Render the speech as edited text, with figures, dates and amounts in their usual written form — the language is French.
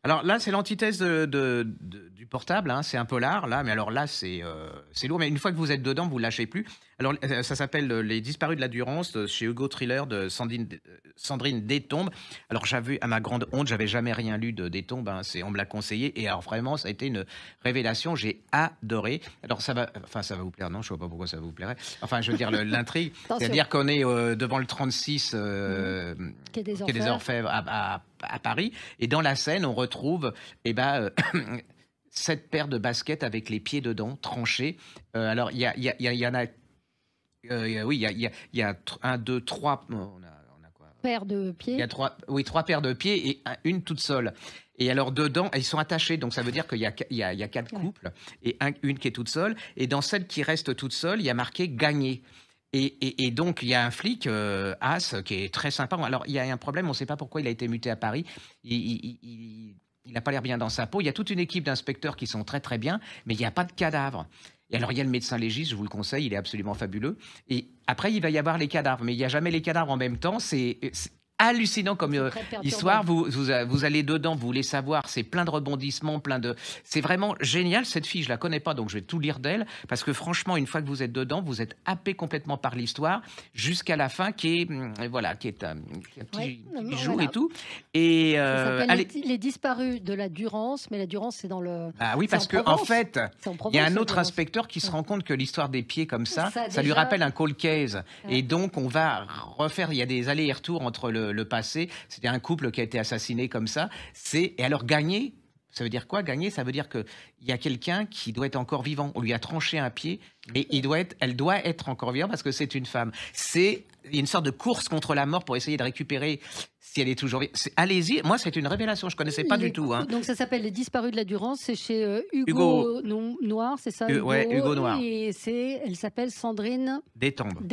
Alors là, c'est l'antithèse du portable, hein, c'est un polar là, mais alors là, c'est lourd, mais une fois que vous êtes dedans, vous lâchez plus. Alors, ça s'appelle, Les Disparus de la Durance, chez Hugo Thriller de Sandrine Détombe. Alors j'avais à ma grande honte, j'avais jamais rien lu de Détombe, hein, on me l'a conseillé et alors vraiment ça a été une révélation, j'ai adoré. Alors ça va vous plaire, non, je ne vois pas pourquoi ça vous plairait. Enfin, je veux dire l'intrigue, Attention. c'est-à-dire qu'on est, devant le 36, Mmh. Quai des quai des Orfèvres. Orfèvres à Paris et dans la scène, on retrouve, eh ben, 7 paires de baskets avec les pieds dedans, tranchés. Alors il y en a, oui, il y a 1, 2, 3. On a quoi? Paire de Il y pieds. a 3, oui, 3 paires de pieds et une toute seule. Et alors dedans, ils sont attachés, donc ça veut dire qu'il y a 4 Ouais. couples et une qui est toute seule. Et dans celle qui reste toute seule, il y a marqué gagner. Et donc il y a un flic, As, qui est très sympa. Alors il y a un problème, on ne sait pas pourquoi il a été muté à Paris. Il n'a pas l'air bien dans sa peau. Il y a toute une équipe d'inspecteurs qui sont très très bien, mais il n'y a pas de cadavre. Et alors il y a le médecin légiste, je vous le conseille, il est absolument fabuleux. Et après il va y avoir les cadavres, mais il n'y a jamais les cadavres en même temps. C'est hallucinant comme C'est très perturbant. histoire. Vous allez dedans, vous voulez savoir. C'est plein de rebondissements, C'est vraiment génial. Cette fille, je la connais pas, donc je vais tout lire d'elle parce que franchement, une fois que vous êtes dedans, vous êtes happé complètement par l'histoire jusqu'à la fin, voilà, qui est un Ouais, petit bijou et voilà. tout. Et Ça s'appelle allez. les Disparus de la Durance, mais la Durance, Bah oui, c'est parce en que en Provence. fait, C'est en il y a Provence, un la autre Durance. inspecteur qui se Ouais. rend compte que l'histoire des pieds comme ça lui Déjà, rappelle un cold case. Et ouais. donc, on va refaire. Il y a des allers-retours entre le passé. C'était un couple qui a été assassiné comme ça. Et alors gagner. Ça veut dire quoi, gagner? Ça veut dire qu'il y a quelqu'un qui doit être encore vivant. On lui a tranché un pied, mais elle doit être encore vivante parce que c'est une femme. Il y a une sorte de course contre la mort pour essayer de récupérer si elle est toujours vivante. Allez-y, moi c'est une révélation, je connaissais pas du tout, hein. Donc ça s'appelle Les Disparus de la Durance, c'est chez Hugo, Hugo Noir, c'est ça, Ouais, Hugo, Hugo Noir, et elle s'appelle Sandrine détombe.